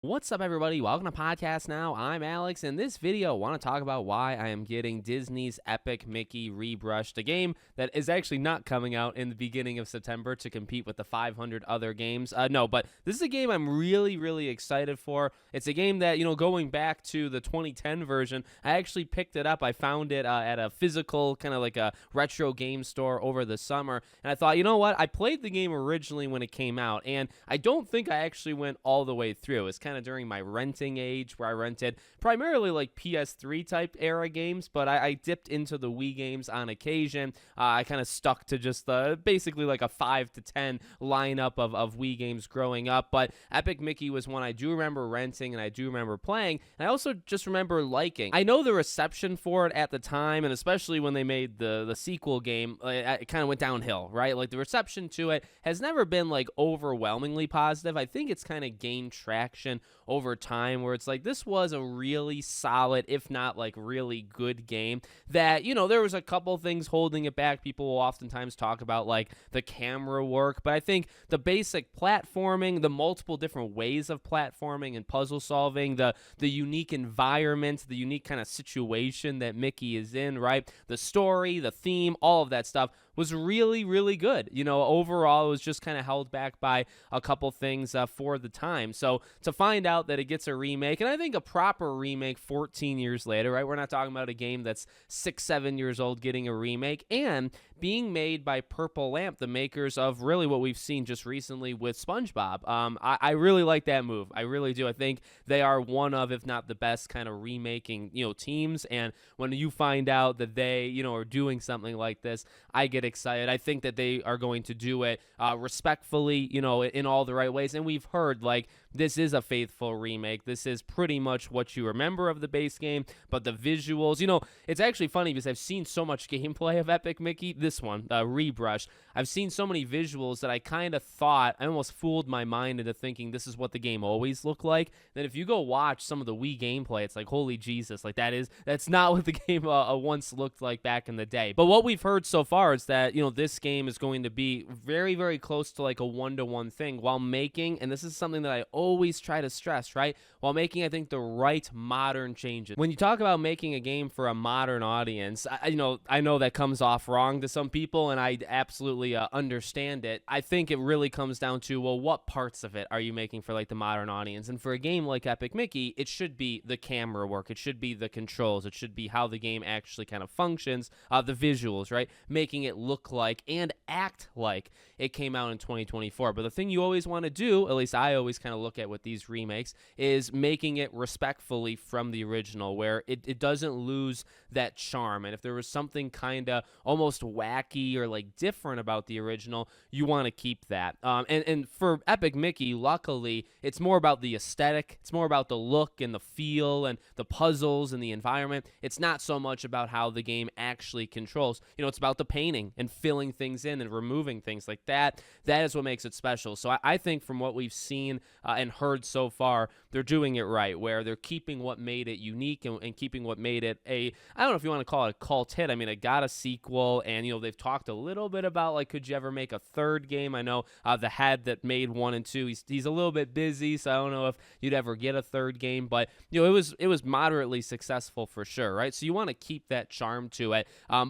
What's up, everybody? Welcome to Podcast Now. I'm Alex. In this video, I want to talk about why I am getting Disney's Epic Mickey Rebrushed, a game that is actually not coming out in the beginning of September to compete with the 500 other games. No, but this is a game I'm really excited for. It's a game that, going back to the 2010 version, I actually picked it up. I found it at a physical, kind of like a retro game store over the summer, and I thought, you know what? I played the game originally when it came out, and I don't think I actually went all the way through. It's kind of during my renting age where I rented primarily like PS3 type era games, but I dipped into the Wii games on occasion. I kind of stuck to just basically like a 5 to 10 lineup of Wii games growing up, but Epic Mickey was one I do remember renting and I do remember playing, and I also just remember liking. I know the reception for it at the time, and especially when they made the sequel game, it kind of went downhill, right? Like the reception to it has never been like overwhelmingly positive. I think it's kind of gained traction over time where it's like this was a really solid, if not like really good game that, there was a couple things holding it back. People will oftentimes talk about like the camera work, but I think the basic platforming, the multiple different ways of platforming and puzzle solving, the unique environment, the unique kind of situation that Mickey is in, right? The story, the theme, all of that stuff was really good. Overall, it was just kind of held back by a couple things for the time. So to find out that it gets a remake, and I think a proper remake 14 years later, right? We're not talking about a game that's 6-7 years old getting a remake, and being made by Purple Lamp, the makers of really what we've seen just recently with SpongeBob. I really like that move. I really do. I think they are one of, if not the best, kind of remaking, teams. And when you find out that they, are doing something like this, I get excited. I think that they are going to do it respectfully, in all the right ways. And we've heard like this is a faithful remake. This is pretty much what you remember of the base game, but the visuals, it's actually funny because I've seen so much gameplay of Epic Mickey. This one, Rebrushed, I've seen so many visuals that I kind of thought, I almost fooled my mind into thinking this is what the game always looked like. Then if you go watch some of the Wii gameplay, it's like, holy Jesus, like that's not what the game once looked like back in the day. But what we've heard so far is that, this game is going to be very close to like a one-to-one thing while making, and this is something that I always try to stress, right? While making, I think, the right modern changes. When you talk about making a game for a modern audience, I know that comes off wrong to some people, and I absolutely understand it. I think it really comes down to, well, what parts of it are you making for like the modern audience? And for a game like Epic Mickey, it should be the camera work, it should be the controls, it should be how the game actually kind of functions, the visuals, right? Making it look like and act like it came out in 2024. But the thing you always want to do, at least I always kind of look at with these remakes, is making it respectfully from the original, where it doesn't lose that charm. And if there was something kind of almost wacky or like different about the original, you want to keep that. And for Epic Mickey, luckily, it's more about the aesthetic. It's more about the look and the feel and the puzzles and the environment. It's not so much about how the game actually controls. It's about the painting and filling things in and removing things like that. That is what makes it special. So I think from what we've seen and heard so far, they're doing it right, where they're keeping what made it unique and keeping what made it I don't know if you want to call it a cult hit. I mean, it got a sequel, and, they've talked a little bit about, like, could you ever make a third game? I know the head that made 1 and 2, he's a little bit busy, so I don't know if you'd ever get a third game, but, it was moderately successful for sure, right? So you want to keep that charm to it,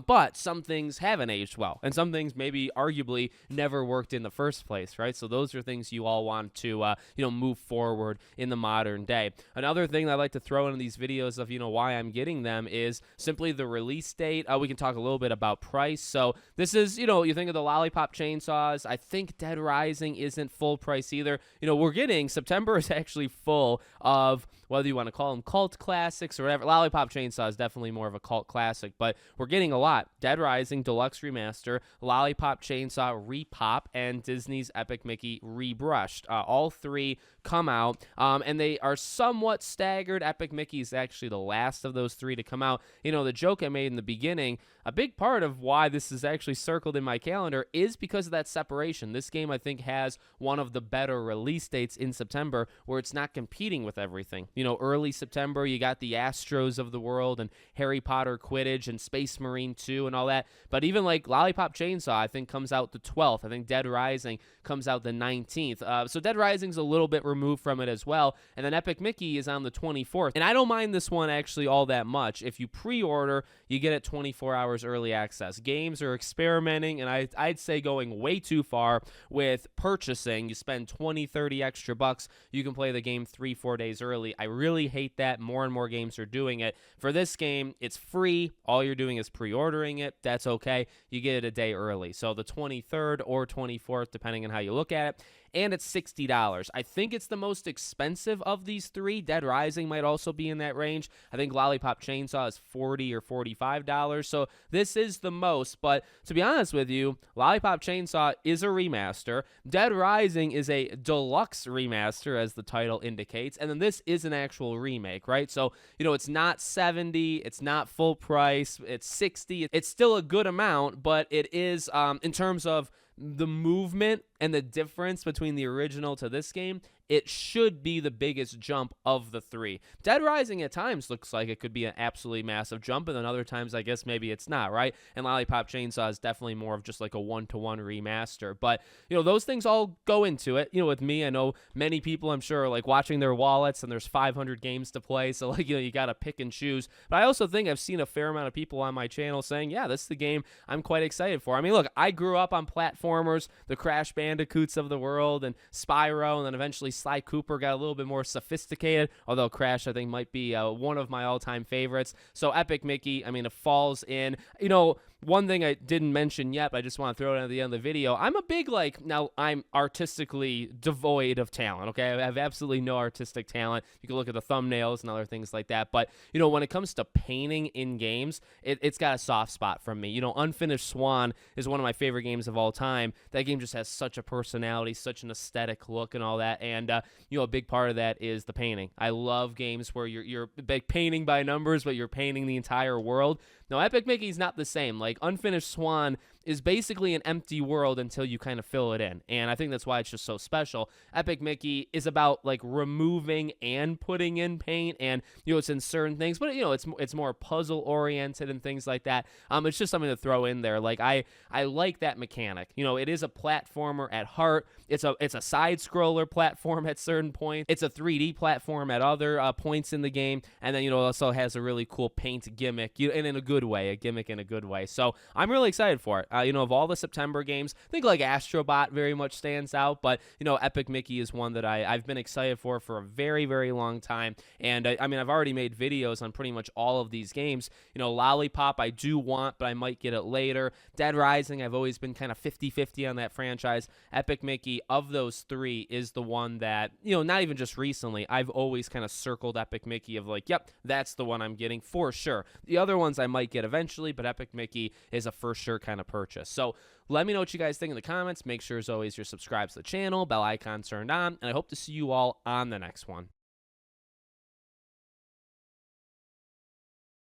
but some things haven't aged well, and some things maybe arguably never worked in the first place, right? So those are things you all want to, move forward in the modern day. Another thing that I like to throw into these videos of, why I'm getting them is simply the release date. We can talk a little bit about price. So this is, you think of the Lollipop Chainsaws. I think Dead Rising isn't full price either. We're getting, September is actually full of, whether you want to call them cult classics or whatever. Lollipop Chainsaw is definitely more of a cult classic, but we're getting a lot. Dead Rising Deluxe Remaster, Lollipop Chainsaw Repop, and Disney's Epic Mickey Rebrushed. All three come out, and they are somewhat staggered. Epic Mickey is actually the last of those three to come out. The joke I made in the beginning, a big part of why this is actually circled in my calendar is because of that separation. This game, I think, has one of the better release dates in September where it's not competing with everything. Early September, you got the Astros of the world and Harry Potter Quidditch and Space Marine 2 and all that. But even like Lollipop Chainsaw, I think, comes out the 12th. I think Dead Rising comes out the 19th. So Dead Rising's a little bit removed from it as well. And then Epic Mickey is on the 24th. And I don't mind this one actually all that much. If you pre-order, you get it 24 hours early access. Games are experimenting, and I'd say going way too far with purchasing. You spend 20, 30 extra bucks, you can play the game 3-4 days early. I really hate that. More and more games are doing it. For this game, it's free. All you're doing is pre-ordering it. That's okay. You get it a day early. So the 23rd or 24th, depending on how you look at it. And it's $60. I think it's the most expensive of these three. Dead Rising might also be in that range. I think Lollipop Chainsaw is $40 or $45. So this is the most. But to be honest with you, Lollipop Chainsaw is a remaster. Dead Rising is a deluxe remaster, as the title indicates. And then this is an actual remake, right? So, it's not $70. It's not full price. It's $60. It's still a good amount, but it is, in terms of the movement and the difference between the original to this game, it should be the biggest jump of the three. Dead Rising at times looks like it could be an absolutely massive jump, and then other times I guess maybe it's not, right? And Lollipop Chainsaw is definitely more of just like a one-to-one remaster. But, those things all go into it. With me, I know many people, I'm sure, are like watching their wallets, and there's 500 games to play, so like, you got to pick and choose. But I also think I've seen a fair amount of people on my channel saying, yeah, this is the game I'm quite excited for. I mean, look, I grew up on platformers, the Crash Bandicoots of the world, and Spyro, and then eventually Sly Cooper got a little bit more sophisticated, although Crash, I think, might be one of my all-time favorites. So Epic Mickey, I mean, it falls in. One thing I didn't mention yet, but I just want to throw it at the end of the video. I'm a big, now I'm artistically devoid of talent, okay? I have absolutely no artistic talent. You can look at the thumbnails and other things like that. But, when it comes to painting in games, it's got a soft spot from me. Unfinished Swan is one of my favorite games of all time. That game just has such a personality, such an aesthetic look and all that. And, a big part of that is the painting. I love games where you're painting by numbers, but you're painting the entire world. Now, Epic Mickey's not the same. Like, Unfinished Swan is basically an empty world until you kind of fill it in. And I think that's why it's just so special. Epic Mickey is about, like, removing and putting in paint. And, it's in certain things. But, it's more puzzle-oriented and things like that. It's just something to throw in there. Like, I like that mechanic. It is a platformer at heart. It's a side-scroller platform at certain points. It's a 3D platform at other points in the game. And then, it also has a really cool paint gimmick, and in a good way, a gimmick in a good way. So I'm really excited for it. Of all the September games, I think like Astrobot very much stands out, but Epic Mickey is one that I've been excited for a very, very long time. And I've already made videos on pretty much all of these games. Lollipop I do want, but I might get it later. Dead Rising, I've always been kind of 50-50 on that franchise. Epic Mickey, of those three, is the one that, not even just recently, I've always kind of circled Epic Mickey of like, yep, that's the one I'm getting for sure. The other ones I might get eventually, but Epic Mickey is a for sure kind of purchase. So let me know what you guys think in the comments. Make sure, as always, you're subscribed to the channel, bell icon turned on, and I hope to see you all on the next one.